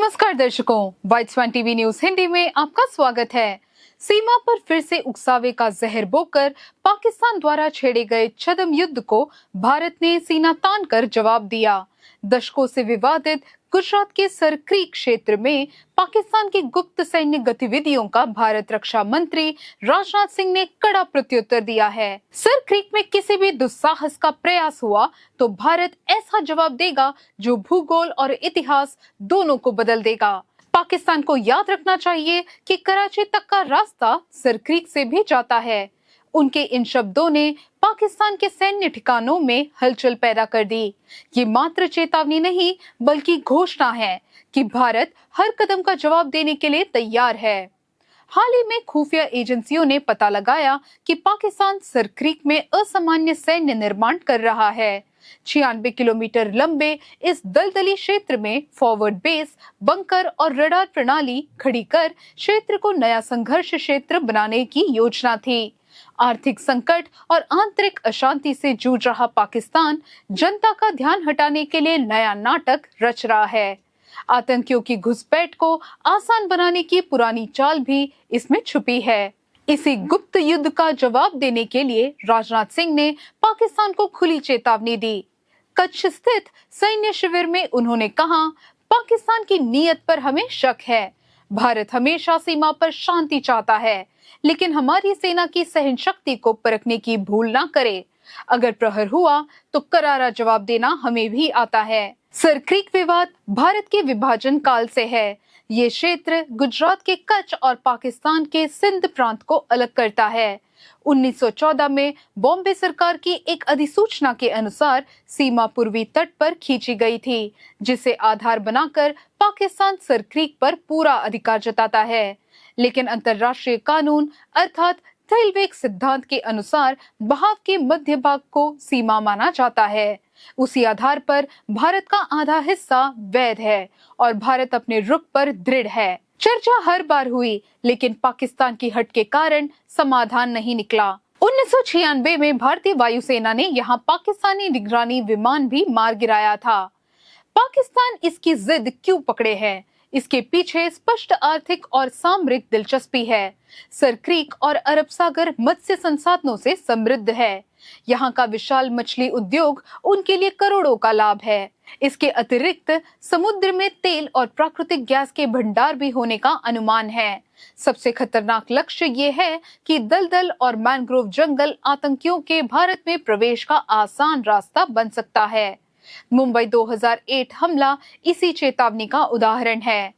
नमस्कार दर्शकों, Whites one TV news Hindi में आपका स्वागत है। सीमा पर फिर से उकसावे का जहर बोकर पाकिस्तान द्वारा छेड़े गए छद्म युद्ध को भारत ने सीना तान कर जवाब दिया। दशकों से विवादित गुजरात के सर क्रीक क्षेत्र में पाकिस्तान की गुप्त सैन्य गतिविधियों का भारत रक्षा मंत्री राजनाथ सिंह ने कड़ा प्रत्युत्तर दिया है। सर क्रीक में किसी भी दुस्साहस का प्रयास हुआ तो भारत ऐसा जवाब देगा जो भूगोल और इतिहास दोनों को बदल देगा। पाकिस्तान को याद रखना चाहिए कि कराची तक का रास्ता सर क्रीक से भी जाता है। उनके इन शब्दों ने पाकिस्तान के सैन्य ठिकानों में हलचल पैदा कर दी। ये मात्र चेतावनी नहीं बल्कि घोषणा है कि भारत हर कदम का जवाब देने के लिए तैयार है। हाल ही में खुफिया एजेंसियों ने पता लगाया कि पाकिस्तान सर क्रीक में असामान्य सैन्य निर्माण कर रहा है। 96 किलोमीटर लंबे इस दलदली क्षेत्र में फॉरवर्ड बेस, बंकर और रडार प्रणाली खड़ी कर क्षेत्र को नया संघर्ष क्षेत्र बनाने की योजना थी। आर्थिक संकट और आंतरिक अशांति से जूझ रहा पाकिस्तान जनता का ध्यान हटाने के लिए नया नाटक रच रहा है। आतंकियों की घुसपैठ को आसान बनाने की पुरानी चाल भी इसमें छुपी है। इसी गुप्त युद्ध का जवाब देने के लिए राजनाथ सिंह ने पाकिस्तान को खुली चेतावनी दी। कच्छ स्थित सैन्य शिविर में उन्होंने कहा, पाकिस्तान की नीयत पर हमें शक है। भारत हमेशा सीमा पर शांति चाहता है, लेकिन हमारी सेना की सहन शक्ति को परखने की भूल ना करे। अगर प्रहर हुआ तो करारा जवाब देना हमें भी आता है। सर क्रीक विवाद भारत के विभाजन काल से है। ये क्षेत्र गुजरात के कच्छ और पाकिस्तान के सिंध प्रांत को अलग करता है। 1914 में बॉम्बे सरकार की एक अधिसूचना के अनुसार सीमा पूर्वी तट पर खींची गई थी, जिसे आधार बनाकर पाकिस्तान सर क्रीक पर पूरा अधिकार जताता है। लेकिन अंतर्राष्ट्रीय कानून अर्थात थैलवेग सिद्धांत के अनुसार बहाव के मध्य भाग को सीमा माना जाता है। उसी आधार पर भारत का आधा हिस्सा वैध है और भारत अपने रुख पर दृढ़ है। चर्चा हर बार हुई, लेकिन पाकिस्तान की हट के कारण समाधान नहीं निकला। 1996 में भारतीय वायुसेना ने यहाँ पाकिस्तानी निगरानी विमान भी मार गिराया था। पाकिस्तान इसकी जिद क्यों पकड़े है? इसके पीछे स्पष्ट आर्थिक और सामरिक दिलचस्पी है। सर क्रीक और अरब सागर मत्स्य संसाधनों से समृद्ध है। यहाँ का विशाल मछली उद्योग उनके लिए करोड़ों का लाभ है। इसके अतिरिक्त समुद्र में तेल और प्राकृतिक गैस के भंडार भी होने का अनुमान है। सबसे खतरनाक लक्ष्य ये है कि दलदल और मैंग्रोव जंगल आतंकियों के भारत में प्रवेश का आसान रास्ता बन सकता है। मुंबई 2008 हमला इसी चेतावनी का उदाहरण है।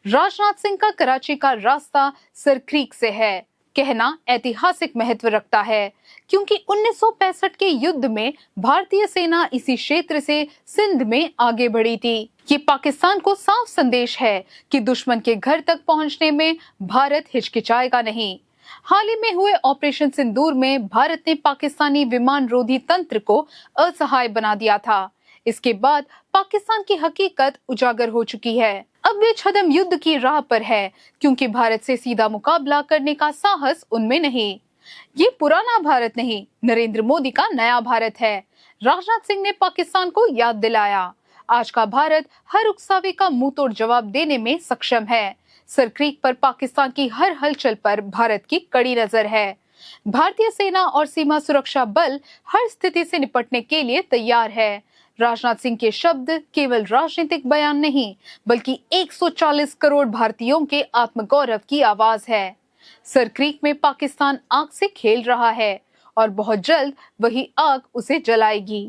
राजनाथ सिंह का कराची का रास्ता सर क्रीक से है कहना ऐतिहासिक महत्व रखता है, क्योंकि 1965 के युद्ध में भारतीय सेना इसी क्षेत्र से सिंध में आगे बढ़ी थी। ये पाकिस्तान को साफ संदेश है कि दुश्मन के घर तक पहुंचने में भारत हिचकिचाएगा नहीं। हाल ही में हुए ऑपरेशन सिंदूर में भारत ने पाकिस्तानी विमान रोधी तंत्र को असहाय बना दिया था। इसके बाद पाकिस्तान की हकीकत उजागर हो चुकी है। अब वे छद्म युद्ध की राह पर है, क्योंकि भारत से सीधा मुकाबला करने का साहस उनमें नहीं। ये पुराना भारत नहीं, नरेंद्र मोदी का नया भारत है। राजनाथ सिंह ने पाकिस्तान को याद दिलाया, आज का भारत हर उकसावे का मुंह तोड़ जवाब देने में सक्षम है। सर क्रीक पर पाकिस्तान की हर हलचल पर भारत की कड़ी नजर है। भारतीय सेना और सीमा सुरक्षा बल हर स्थिति से निपटने के लिए तैयार है। राजनाथ सिंह के शब्द केवल राजनीतिक बयान नहीं, बल्कि 140 करोड़ भारतीयों के आत्मगौरव की आवाज है। सर क्रीक में पाकिस्तान आग से खेल रहा है और बहुत जल्द वही आग उसे जलाएगी।